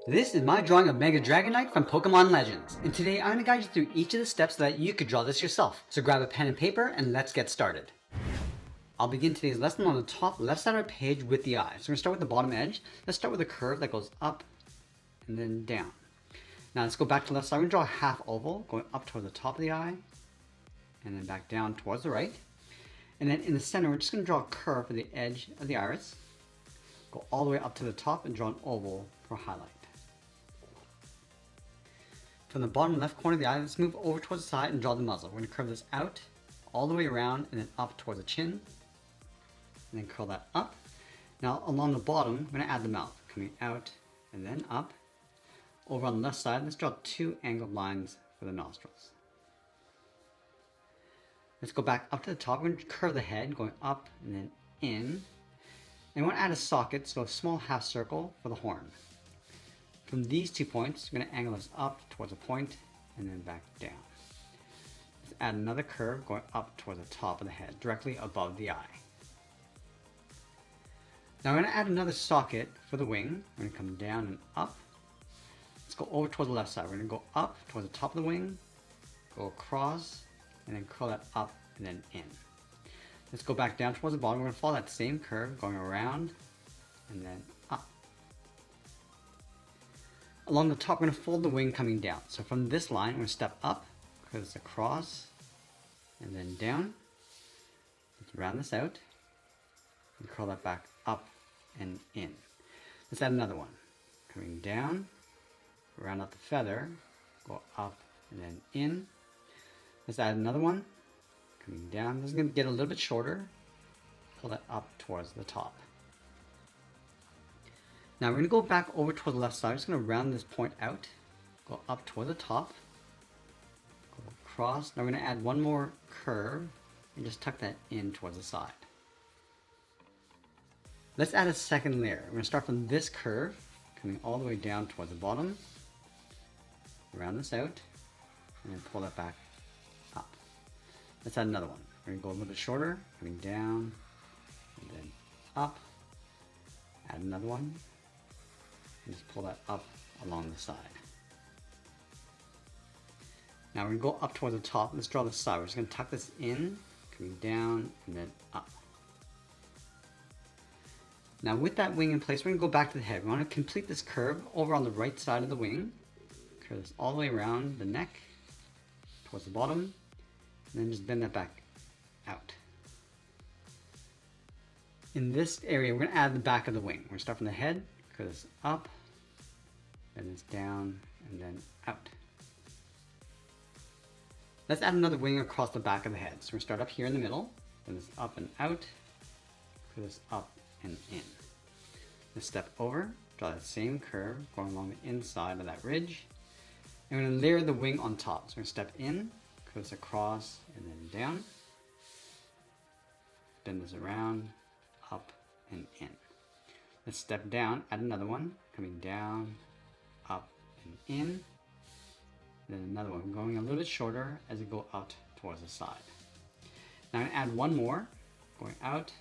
This is my drawing of Mega Dragonite from Pokemon Legends, and today I'm going to guide you through each of the steps so that you could draw this yourself. So grab a pen and paper and let's get started. I'll begin today's lesson on the top left side of our page with the eye. So we're going to start with the bottom edge. Let's start with a curve that goes up and then down. Now let's go back to the left side. We're going to draw a half oval going up towards the top of the eye and then back down towards the right. And then in the center, we're just going to draw a curve for the edge of the iris. Go all the way up to the top and draw an oval for highlight. From the bottom left corner of the eye, let's move over towards the side and draw the muzzle. We're going to curve this out, all the way around, and then up towards the chin. And then curl that up. Now along the bottom, we're going to add the mouth, coming out and then up. Over on the left side, let's draw two angled lines for the nostrils. Let's go back up to the top. We're going to curve the head, going up and then in. And we want to add a socket, so a small half circle for the horn. From these 2 points, we're going to angle this up towards a point and then back down. Let's add another curve going up towards the top of the head, directly above the eye. Now we're going to add another socket for the wing. We're going to come down and up. Let's go over towards the left side. We're going to go up towards the top of the wing, go across, and then curl that up and then in. Let's go back down towards the bottom. We're going to follow that same curve, going around and then up. Along the top, we're going to fold the wing coming down. So from this line, we're going to step up, curve this across, and then down. Let's round this out, and curl that back up and in. Let's add another one. Coming down, round out the feather, go up and then in. Let's add another one. Coming down, this is going to get a little bit shorter. Pull that up towards the top. Now we're going to go back over toward the left side. I'm just going to round this point out. Go up toward the top. Go across. Now we're going to add one more curve and just tuck that in towards the side. Let's add a second layer. We're going to start from this curve, coming all the way down towards the bottom. Round this out and then pull that back up. Let's add another one. We're going to go a little bit shorter, coming down and then up. Add another one. And just pull that up along the side. Now we're going to go up towards the top. Let's draw the side. We're just going to tuck this in, coming down and then up. Now with that wing in place, we're going to go back to the head. We want to complete this curve over on the right side of the wing. Curve this all the way around the neck, towards the bottom, and then just bend that back out. In this area, we're going to add the back of the wing. We're going to start from the head, curve this up, then this down, and then out. Let's add another wing across the back of the head. So we're going to start up here in the middle, then this up and out, curve this up and in. Let's step over, draw that same curve going along the inside of that ridge. And we're going to layer the wing on top. So we're going to step in, curve this across, and then down. Bend this around, up and in. Let's step down, add another one, coming down, up and in. Then another one, going a little bit shorter as you go out towards the side. Now I'm going to add one more, going out,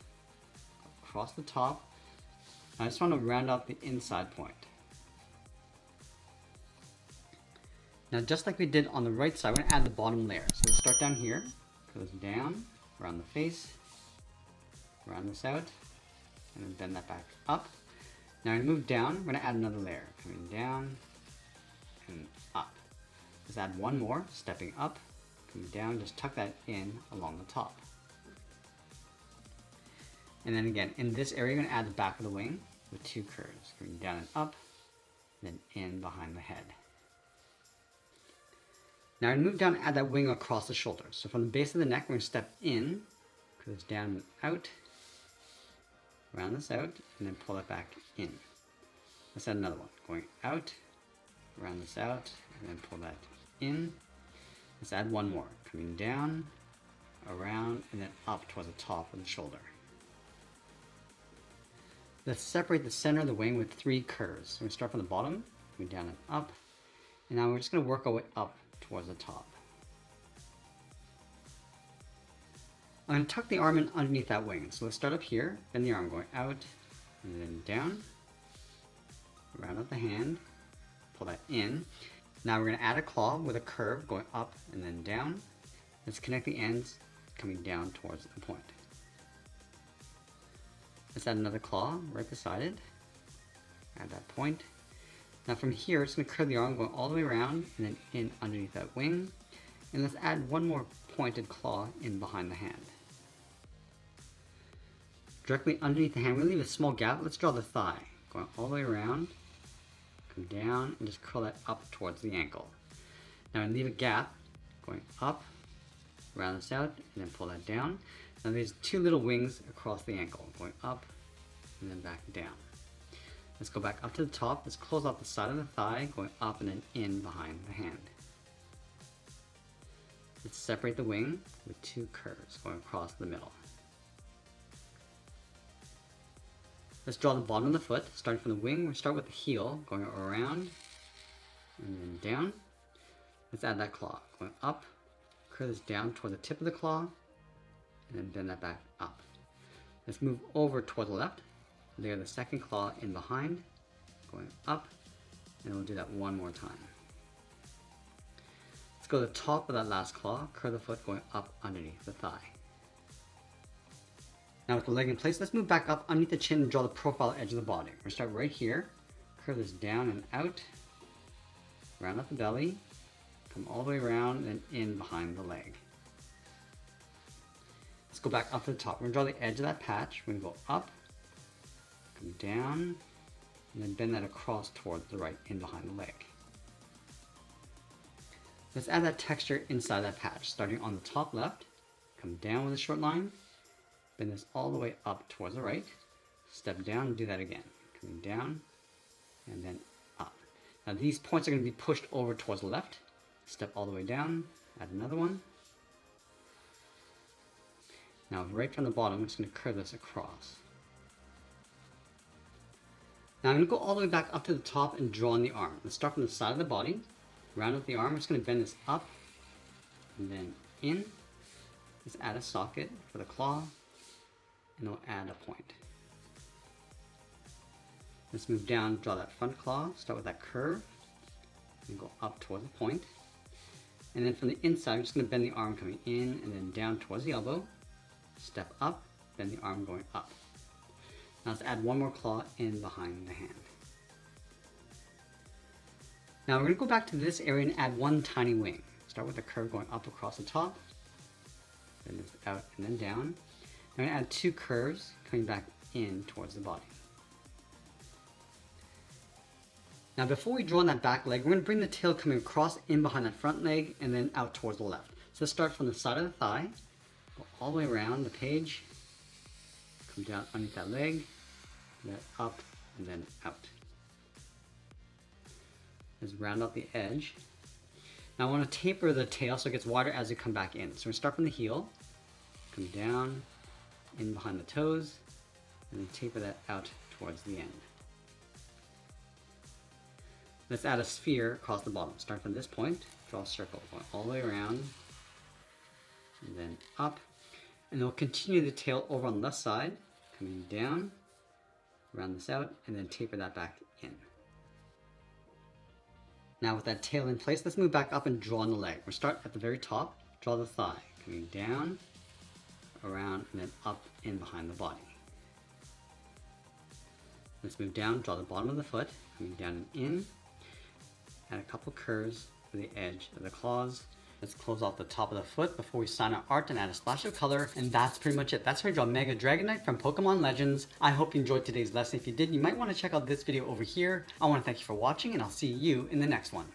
across the top. I just want to round out the inside point. Now just like we did on the right side, we're going to add the bottom layer. So we'll start down here, goes down, around the face, round this out, and then bend that back up. Now I'm going to move down, we're going to add another layer, coming down and up. Let's add one more, stepping up, coming down, just tuck that in along the top. And then again, in this area, you're going to add the back of the wing with two curves, coming down and up, then in behind the head. Now I'm going to move down and add that wing across the shoulder. So from the base of the neck, we're going to step in, goes down and out, round this out, and then pull it back in. Let's add another one, going out, round this out, and then pull that in. Let's add one more, coming down, around, and then up towards the top of the shoulder. Let's separate the center of the wing with three curves. So we're going to start from the bottom, going down and up, and now we're just going to work our way up towards the top. I'm going to tuck the arm in underneath that wing. So let's start up here, bend the arm going out and then down, round out the hand, in. Now we're going to add a claw with a curve going up and then down. Let's connect the ends coming down towards the point. Let's add another claw right beside it. Add that point. Now from here, it's going to curve the arm going all the way around and then in underneath that wing. And let's add one more pointed claw in behind the hand. Directly underneath the hand, we're going to leave a small gap. Let's draw the thigh, going all the way around, come down, and just curl that up towards the ankle. Now leave a gap, going up, round this out, and then pull that down. Now there's two little wings across the ankle, going up, and then back down. Let's go back up to the top. Let's close off the side of the thigh, going up and then in behind the hand. Let's separate the wing with two curves going across the middle. Let's draw the bottom of the foot. Starting from the wing, we'll start with the heel, going around and then down. Let's add that claw, going up, curve this down toward the tip of the claw, and then bend that back up. Let's move over toward the left. Layer the second claw in behind, going up, and we'll do that one more time. Let's go to the top of that last claw, curve the foot going up underneath the thigh. Now with the leg in place, let's move back up underneath the chin and draw the profile edge of the body. We're going to start right here, curve this down and out, round up the belly, come all the way around and in behind the leg. Let's go back up to the top. We're going to draw the edge of that patch. We're going to go up, come down, and then bend that across towards the right in behind the leg. Let's add that texture inside that patch, starting on the top left, come down with a short line, bend this all the way up towards the right, step down and do that again, coming down and then up. Now these points are going to be pushed over towards the left, step all the way down, add another one. Now right from the bottom, I'm just going to curve this across. Now I'm going to go all the way back up to the top and draw on the arm. Let's start from the side of the body, round up the arm. I'm just going to bend this up and then in. Let's add a socket for the claw, and we'll add a point. Let's move down, draw that front claw, start with that curve, and go up towards the point. And then from the inside, I'm just going to bend the arm coming in and then down towards the elbow, step up, bend the arm going up. Now let's add one more claw in behind the hand. Now we're going to go back to this area and add one tiny wing. Start with the curve going up across the top, bend this out and then down. I'm going to add two curves coming back in towards the body. Now before we draw on that back leg, we're going to bring the tail coming across in behind that front leg and then out towards the left. So let's start from the side of the thigh, go all the way around the page, come down underneath that leg, then up and then out. Let's round out the edge. Now I want to taper the tail so it gets wider as you come back in. So we're going to start from the heel, come down, in behind the toes, and then taper that out towards the end. Let's add a sphere across the bottom. Start from this point, draw a circle, going all the way around, and then up. And then we'll continue the tail over on the left side, coming down, round this out, and then taper that back in. Now with that tail in place, let's move back up and draw on the leg. We'll start at the very top, draw the thigh, coming down, around, and then up in behind the body. Let's move down, draw the bottom of the foot, coming down and in, add a couple curves for the edge of the claws. Let's close off the top of the foot before we sign our art and add a splash of color. And that's pretty much it. That's how I draw Mega Dragonite from Pokemon Legends. I hope you enjoyed today's lesson. If you did, you might want to check out this video over here. I want to thank you for watching, and I'll see you in the next one.